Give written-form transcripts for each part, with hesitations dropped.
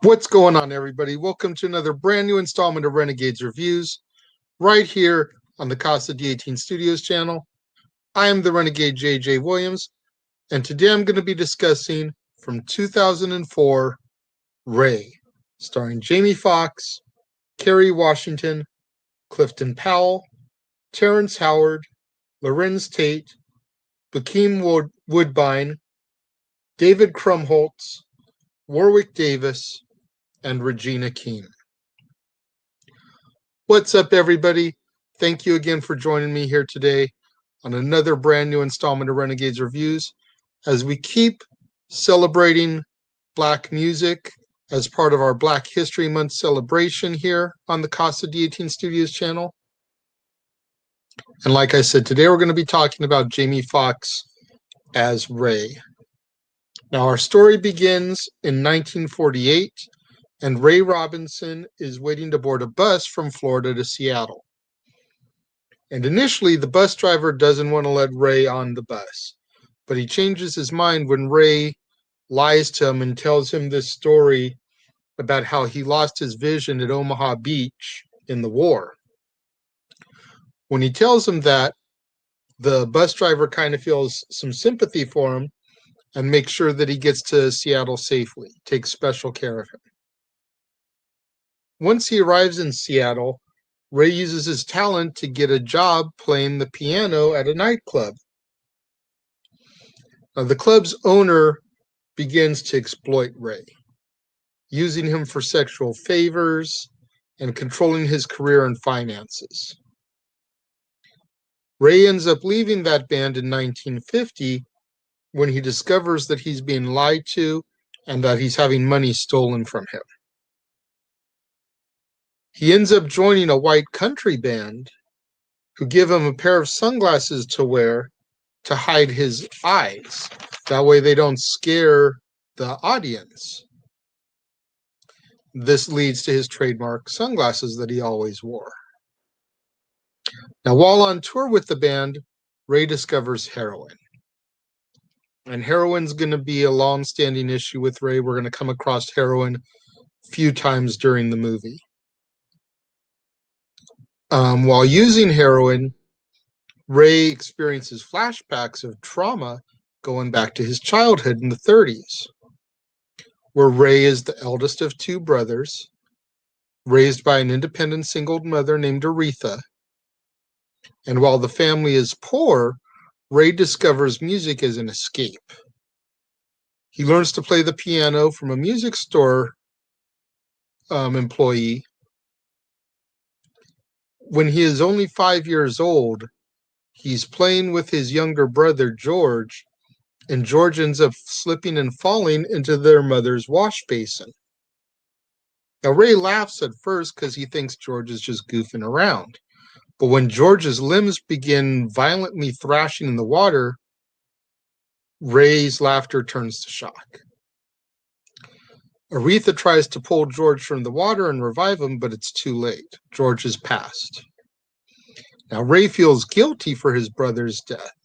What's going on, everybody? Welcome to another brand new installment of Renegades Reviews, right here on the Casa D18 Studios channel. I am the Renegade JJ Williams, and today I'm going to be discussing from 2004, Ray, starring Jamie Foxx, Kerry Washington, Clifton Powell, Terrence Howard, Larenz Tate, Bokeem Woodbine, David Krumholtz, Warwick Davis, and Regina. What's up, everybody? Thank you again for joining me here today on another brand new installment of Renegades Reviews as we keep celebrating Black music as part of our Black History Month celebration here on the Casa D18 Studios channel. And like I said, today we're going to be talking about Jamie Foxx as Ray. Now, our story begins in 1948, and Ray Robinson is waiting to board a bus from Florida to Seattle. And initially, the bus driver doesn't want to let Ray on the bus, but he changes his mind when Ray lies to him and tells him this story about how he lost his vision at Omaha Beach in the war. When he tells him that, the bus driver kind of feels some sympathy for him and makes sure that he gets to Seattle safely, takes special care of him. Once he arrives in Seattle, Ray uses his talent to get a job playing the piano at a nightclub. Now, the club's owner begins to exploit Ray, using him for sexual favors and controlling his career and finances. Ray ends up leaving that band in 1950 when he discovers that he's being lied to and that he's having money stolen from him. He ends up joining a white country band who give him a pair of sunglasses to wear to hide his eyes. That way they don't scare the audience. This leads to his trademark sunglasses that he always wore. Now, while on tour with the band, Ray discovers heroin. And heroin's going to be a long-standing issue with Ray. We're going to come across heroin a few times during the movie. While using heroin, Ray experiences flashbacks of trauma going back to his childhood in the 30s, where Ray is the eldest of two brothers, raised by an independent single mother named Aretha. And while the family is poor, Ray discovers music as an escape. He learns to play the piano from a music store employee. When he is only 5 years old, he's playing with his younger brother, George, and George ends up slipping and falling into their mother's wash basin. Now, Ray laughs at first because he thinks George is just goofing around. But when George's limbs begin violently thrashing in the water, Ray's laughter turns to shock. Aretha tries to pull George from the water and revive him, but it's too late. George is passed. Now, Ray feels guilty for his brother's death,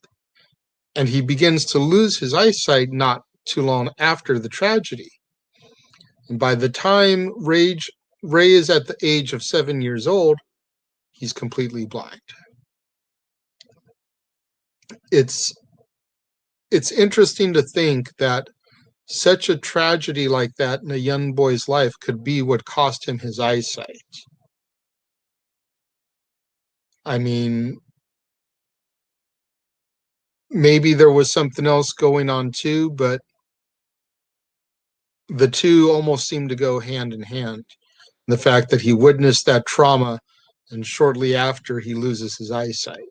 and he begins to lose his eyesight not too long after the tragedy. And by the time Ray is at the age of 7 years old, he's completely blind. It's interesting to think that such a tragedy like that in a young boy's life could be what cost him his eyesight. I mean, maybe there was something else going on too, but the two almost seem to go hand in hand. The fact that he witnessed that trauma and shortly after he loses his eyesight.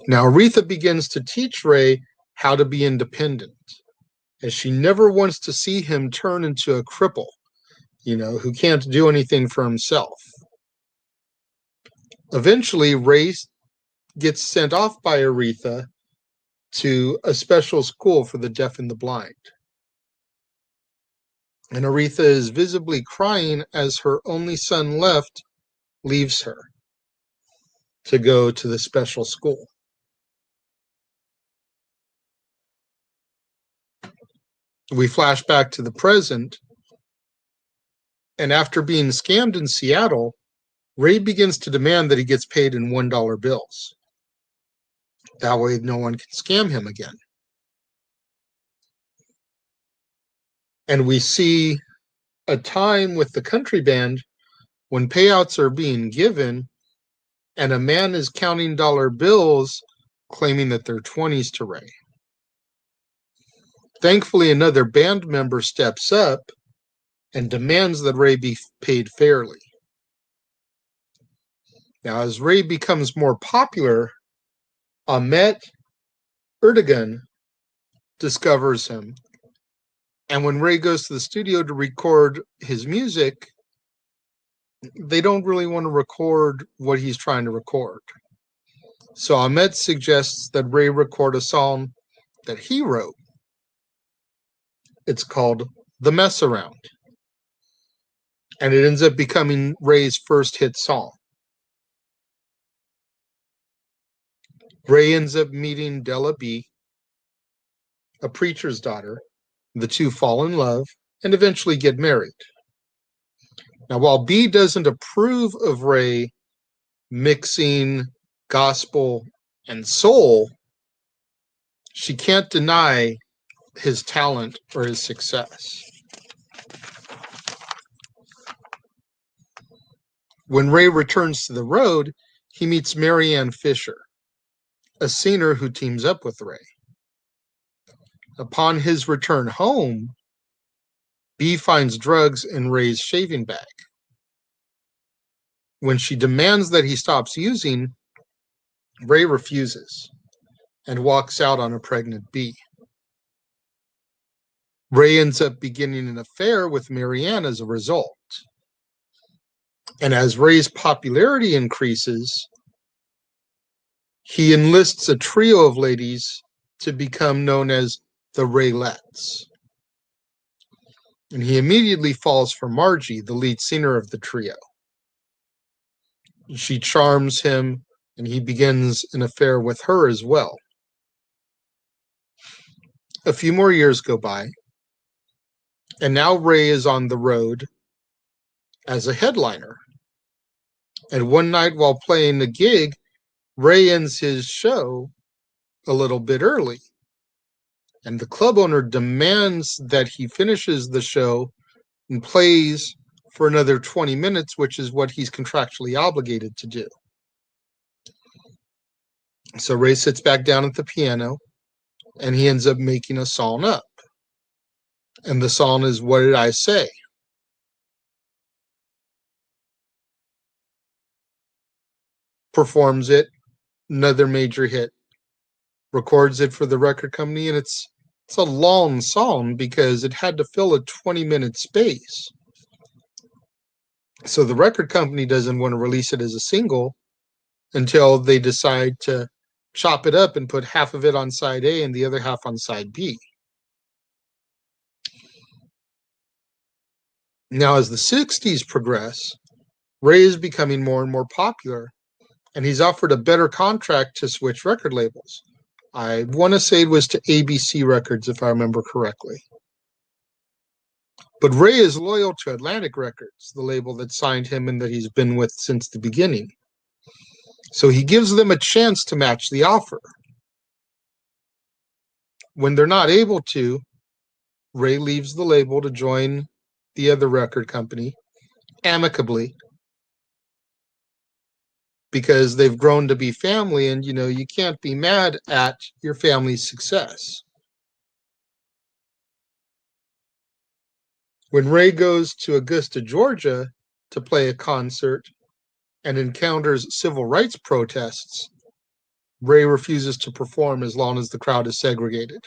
Now, Aretha begins to teach Ray how to be independent, as she never wants to see him turn into a cripple, who can't do anything for himself. Eventually, Ray gets sent off by Aretha to a special school for the deaf and the blind. And Aretha is visibly crying as her only son left leaves her to go to the special school. We flash back to the present, and after being scammed in Seattle, Ray begins to demand that he gets paid in $1 bills. That way no one can scam him again. And we see a time with the country band when payouts are being given and a man is counting dollar bills claiming that they're 20s to Ray. Thankfully, another band member steps up and demands that Ray be paid fairly. Now, as Ray becomes more popular, Ahmet Erdogan discovers him. And when Ray goes to the studio to record his music, they don't really want to record what he's trying to record. So Ahmet suggests that Ray record a song that he wrote. It's called The Mess Around. And it ends up becoming Ray's first hit song. Ray ends up meeting Della B, a preacher's daughter. The two fall in love and eventually get married. Now, while B doesn't approve of Ray mixing gospel and soul, she can't deny his talent or his success. When Ray returns to the road, he meets Marianne Fisher, a singer who teams up with Ray. Upon his return home, B finds drugs in Ray's shaving bag. When she demands that he stops using, Ray refuses and walks out on a pregnant B. Ray ends up beginning an affair with Marianne as a result. And as Ray's popularity increases, he enlists a trio of ladies to become known as the Raylettes. And he immediately falls for Margie, the lead singer of the trio. She charms him, and he begins an affair with her as well. A few more years go by, and now Ray is on the road as a headliner. And one night while playing the gig, Ray ends his show a little bit early. And the club owner demands that he finishes the show and plays for another 20 minutes, which is what he's contractually obligated to do. So Ray sits back down at the piano, and he ends up making a song up. And the song is What Did I Say? Performs it, another major hit. Records it for the record company, and it's a long song because it had to fill a 20-minute space. So the record company doesn't want to release it as a single until they decide to chop it up and put half of it on side A and the other half on side B. Now, as the 60s progress, Ray is becoming more and more popular, and he's offered a better contract to switch record labels. I want to say it was to ABC Records, if I remember correctly. But Ray is loyal to Atlantic Records, the label that signed him and that he's been with since the beginning. So he gives them a chance to match the offer. When they're not able to, Ray leaves the label to join the other record company amicably, because they've grown to be family, and you can't be mad at your family's success. When Ray goes to Augusta, Georgia to play a concert and encounters civil rights protests, Ray refuses to perform as long as the crowd is segregated.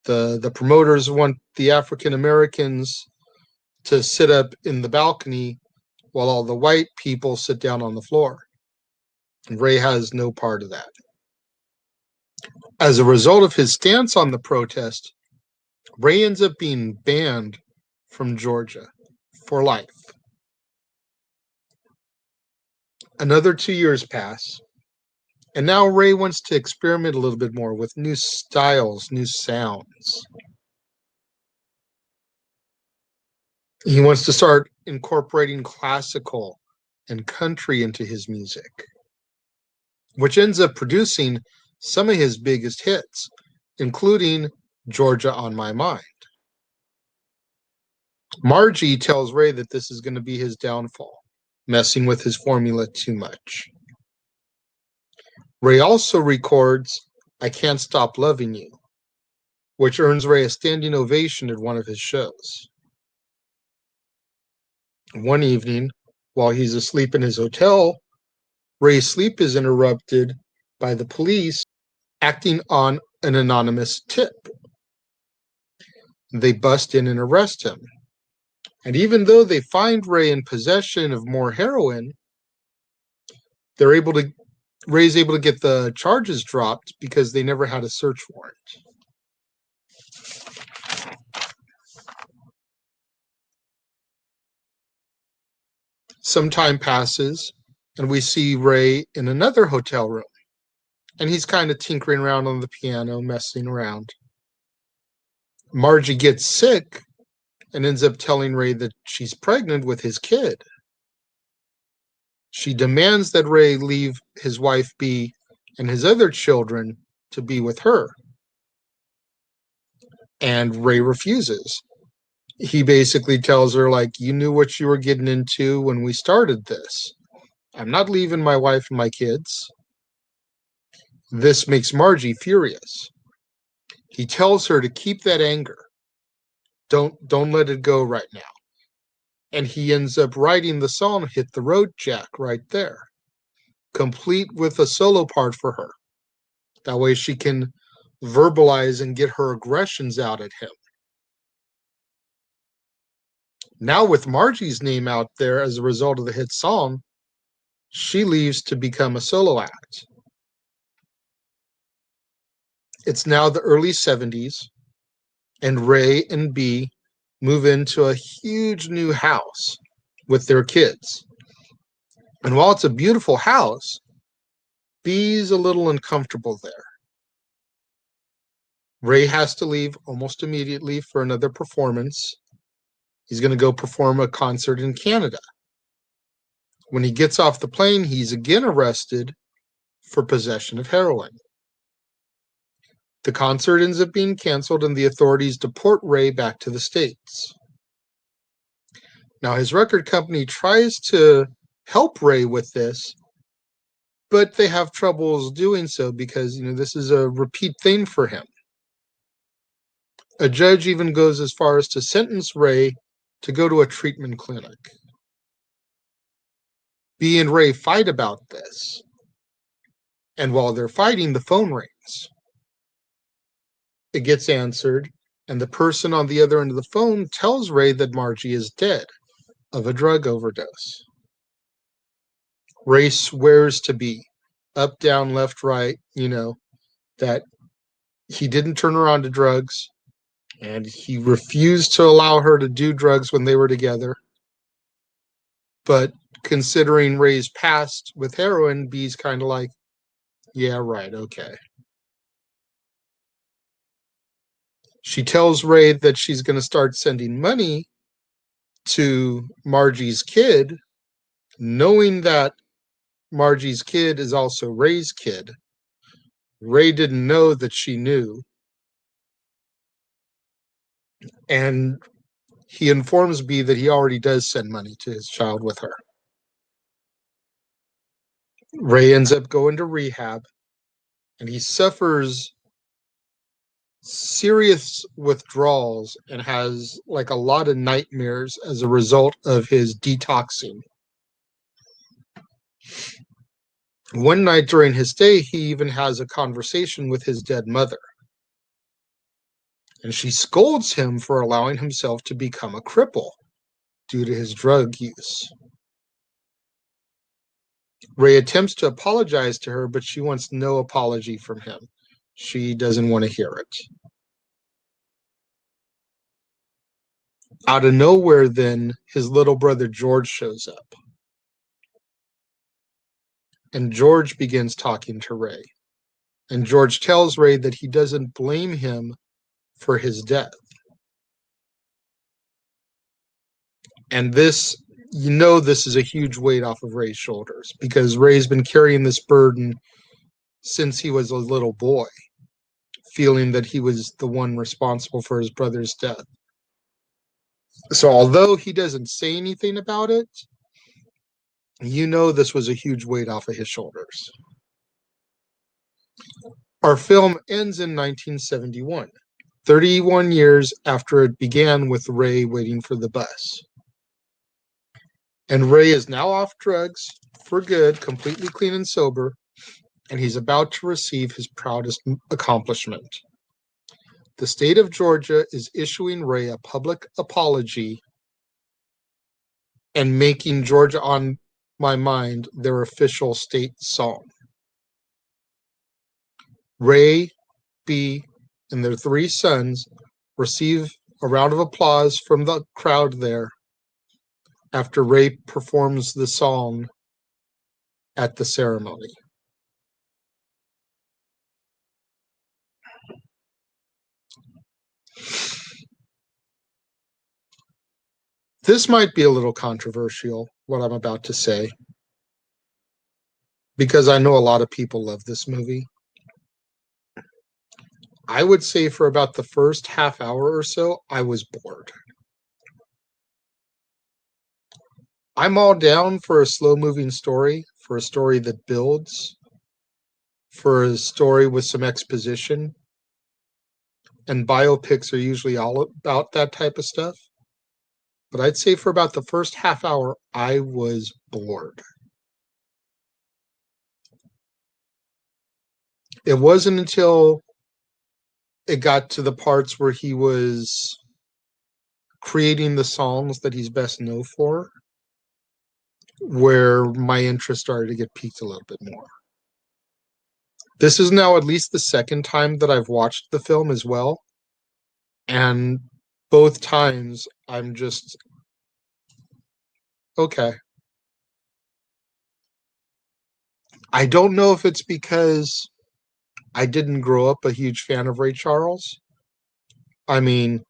The promoters want the African Americans to sit up in the balcony while all the white people sit down on the floor. And Ray has no part of that. As a result of his stance on the protest, Ray ends up being banned from Georgia for life. Another 2 years pass, and now Ray wants to experiment a little bit more with new styles, new sounds. He wants to start incorporating classical and country into his music, which ends up producing some of his biggest hits, including Georgia on My Mind. Margie tells Ray that this is going to be his downfall, messing with his formula too much. Ray also records I Can't Stop Loving You, which earns Ray a standing ovation at one of his shows. One evening, while he's asleep in his hotel, Ray's sleep is interrupted by the police acting on an anonymous tip. They bust in and arrest him. And even though they find Ray in possession of more heroin, Ray's able to get the charges dropped because they never had a search warrant. Some time passes, and we see Ray in another hotel room. And he's kind of tinkering around on the piano, messing around. Margie gets sick and ends up telling Ray that she's pregnant with his kid. She demands that Ray leave his wife be and his other children to be with her. And Ray refuses. He basically tells her, like, you knew what you were getting into when we started this. I'm not leaving my wife and my kids. This makes Margie furious. He tells her to keep that anger. Don't let it go right now. And he ends up writing the song Hit the Road Jack right there, complete with a solo part for her. That way she can verbalize and get her aggressions out at him. Now with Margie's name out there as a result of the hit song, she leaves to become a solo act. It's now the early 70s, and Ray and B move into a huge new house with their kids. And while it's a beautiful house, B's a little uncomfortable there. Ray has to leave almost immediately for another performance. He's going to go perform a concert in Canada. When he gets off the plane, he's again arrested for possession of heroin. The concert ends up being canceled, and the authorities deport Ray back to the States. Now, his record company tries to help Ray with this, but they have troubles doing so because, this is a repeat thing for him. A judge even goes as far as to sentence Ray to go to a treatment clinic. B and Ray fight about this. And while they're fighting, the phone rings. It gets answered, and the person on the other end of the phone tells Ray that Margie is dead of a drug overdose. Ray swears to be up, down, left, right, that he didn't turn her on to drugs, and he refused to allow her to do drugs when they were together. But considering Ray's past with heroin, B's kind of like, yeah, right, okay. She tells Ray that she's going to start sending money to Margie's kid, knowing that Margie's kid is also Ray's kid. Ray didn't know that she knew. And he informs B that he already does send money to his child with her. Ray ends up going to rehab, and he suffers serious withdrawals and has like a lot of nightmares as a result of his detoxing. One night during his stay, he even has a conversation with his dead mother. And she scolds him for allowing himself to become a cripple due to his drug use. Ray attempts to apologize to her, but she wants no apology from him. She doesn't want to hear it. Out of nowhere, then, his little brother George shows up. And George begins talking to Ray. And George tells Ray that he doesn't blame him for his death. And this, this is a huge weight off of Ray's shoulders because Ray's been carrying this burden since he was a little boy, feeling that he was the one responsible for his brother's death. So although he doesn't say anything about it, this was a huge weight off of his shoulders. Our film ends in 1971, 31 years after it began with Ray waiting for the bus. And Ray is now off drugs for good, completely clean and sober, and he's about to receive his proudest accomplishment. The state of Georgia is issuing Ray a public apology and making Georgia on My Mind their official state song. Ray, B, and their 3 sons receive a round of applause from the crowd there after Ray performs the song at the ceremony. This might be a little controversial, what I'm about to say, because I know a lot of people love this movie. I would say for about the first half hour or so, I was bored. I'm all down for a slow-moving story, for a story that builds, for a story with some exposition. And biopics are usually all about that type of stuff. But I'd say for about the first half hour, I was bored. It wasn't until it got to the parts where he was creating the songs that he's best known for where my interest started to get piqued a little bit more. This is now at least the second time that I've watched the film as well. And both times I'm just, okay. I don't know if it's because I didn't grow up a huge fan of Ray Charles. I mean,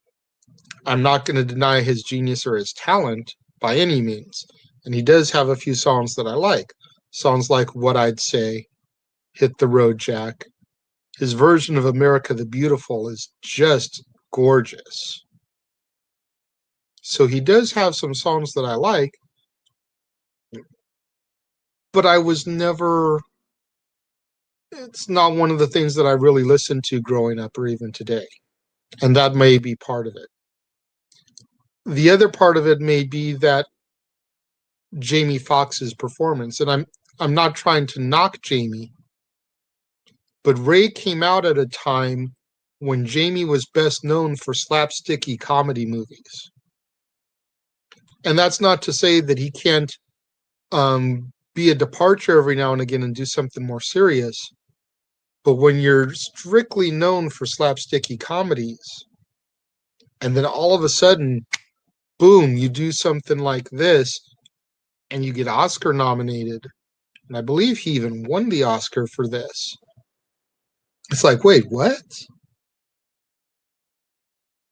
I'm not going to deny his genius or his talent by any means. And he does have a few songs that I like. Songs like What I'd Say, Hit the Road Jack. His version of America the Beautiful is just gorgeous. So he does have some songs that I like, but I was never, it's not one of the things that I really listened to growing up or even today. And that may be part of it. The other part of it may be that Jamie Foxx's performance, and I'm not trying to knock Jamie, but Ray came out at a time when Jamie was best known for slapsticky comedy movies. And that's not to say that he can't be a departure every now and again and do something more serious. But when you're strictly known for slapsticky comedies, and then all of a sudden, boom, you do something like this, and you get Oscar nominated, and I believe he even won the Oscar for this. It's like, wait, what?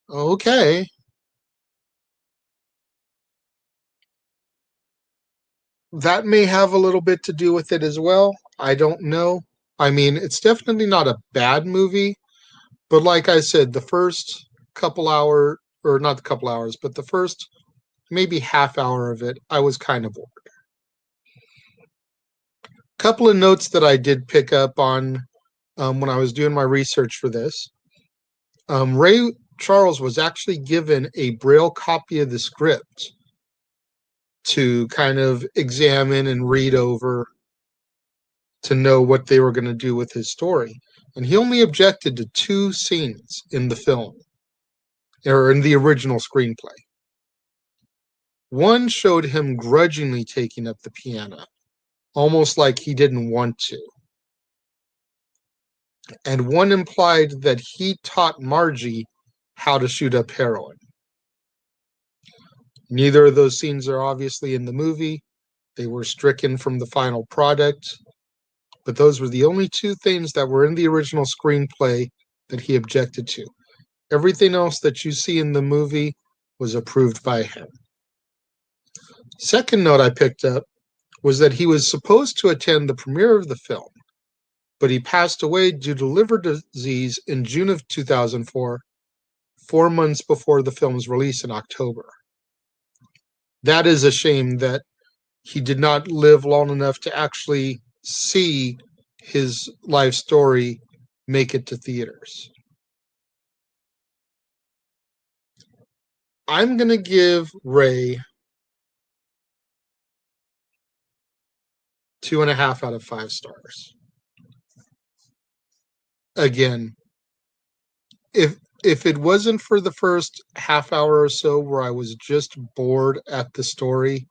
Okay. That may have a little bit to do with it as well. I don't know. I mean, it's definitely not a bad movie, but like I said, the first couple hour, or not the couple hours, but the first maybe half hour of it, I was kind of bored. Couple of notes that I did pick up on when I was doing my research for this. Ray Charles was actually given a Braille copy of the script to kind of examine and read over to know what they were going to do with his story. And he only objected to 2 scenes in the film, or in the original screenplay. One showed him grudgingly taking up the piano, almost like he didn't want to. And one implied that he taught Margie how to shoot up heroin. Neither of those scenes are obviously in the movie. They were stricken from the final product. But those were the only 2 things that were in the original screenplay that he objected to. Everything else that you see in the movie was approved by him. Second note I picked up was that he was supposed to attend the premiere of the film, but he passed away due to liver disease in June of 2004, 4 months before the film's release in October. That is a shame that he did not live long enough to actually see his life story make it to theaters. I'm going to give Ray 2.5 out of 5 stars. Again, if it wasn't for the first half hour or so where I was just bored at the story,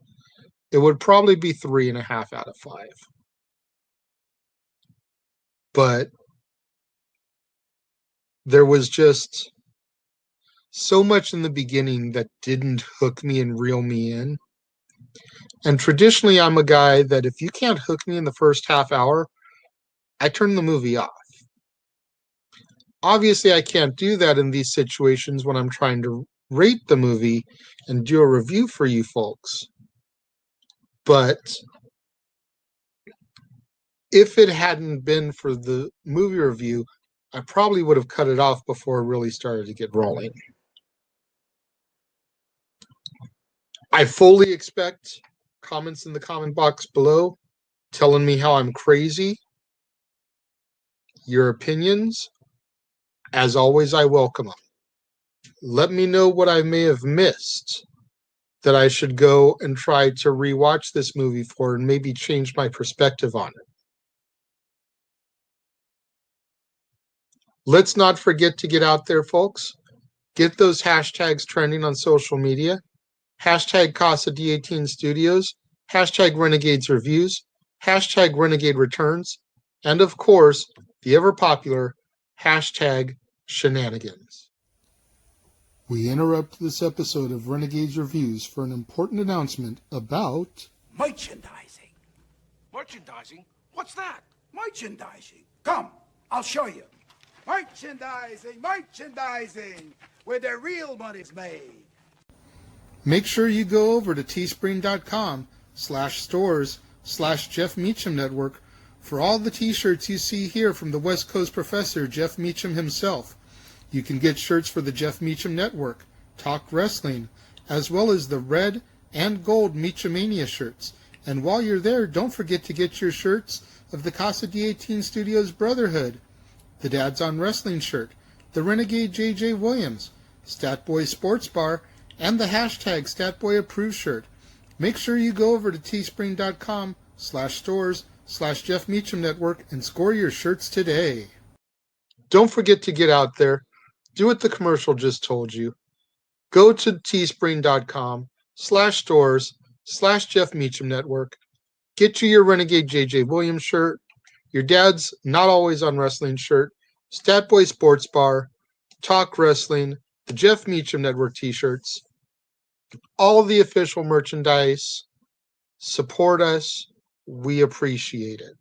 it would probably be 3.5 out of 5. But there was just so much in the beginning that didn't hook me and reel me in. And traditionally, I'm a guy that if you can't hook me in the first half hour, I turn the movie off. Obviously, I can't do that in these situations when I'm trying to rate the movie and do a review for you folks. But if it hadn't been for the movie review, I probably would have cut it off before it really started to get rolling. I fully expect comments in the comment box below telling me how I'm crazy. Your opinions, as always, I welcome them. Let me know what I may have missed that I should go and try to rewatch this movie for and maybe change my perspective on it. Let's not forget to get out there, folks. Get those hashtags trending on social media. Hashtag Casa D18 Studios, hashtag Renegades Reviews, hashtag Renegade Returns, and of course, the ever popular hashtag Shenanigans. We interrupt this episode of Renegades Reviews for an important announcement about merchandising. Merchandising? What's that? Merchandising. Come, I'll show you. Merchandising, where the real money's made. Make sure you go over to teespring.com/stores/Jeff Meacham Network for all the t-shirts you see here from the West Coast professor, Jeff Meacham himself. You can get shirts for the Jeff Meacham Network, Talk Wrestling, as well as the red and gold Meachamania shirts. And while you're there, don't forget to get your shirts of the Casa D18 Studios Brotherhood, the Dads on Wrestling shirt, the Renegade JJ Williams, Statboy Sports Bar, and the hashtag StatBoyApproved shirt. Make sure you go over to teespring.com/stores/Jeff Meacham Network and score your shirts today. Don't forget to get out there. Do what the commercial just told you. Go to teespring.com/stores/Jeff Meacham Network. Get you your Renegade JJ Williams shirt, your Dad's Not Always on Wrestling shirt, Statboy Sports Bar, Talk Wrestling, the Jeff Meacham Network t-shirts, all of the official merchandise. Support us. We appreciate it.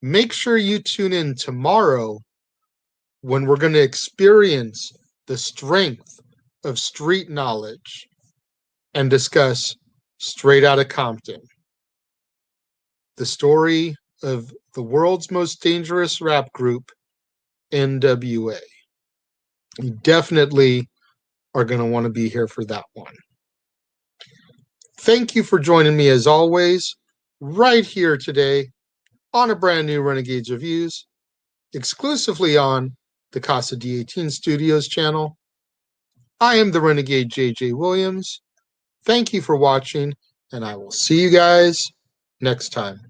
Make sure you tune in tomorrow when we're going to experience the strength of street knowledge and discuss Straight Outta Compton, the story of the world's most dangerous rap group, NWA. You definitely are going to want to be here for that one. Thank you for joining me as always, right here today on a brand new Renegades Reviews, exclusively on the Casa D18 Studios channel. I am the Renegade JJ Williams. Thank you for watching, and I will see you guys next time.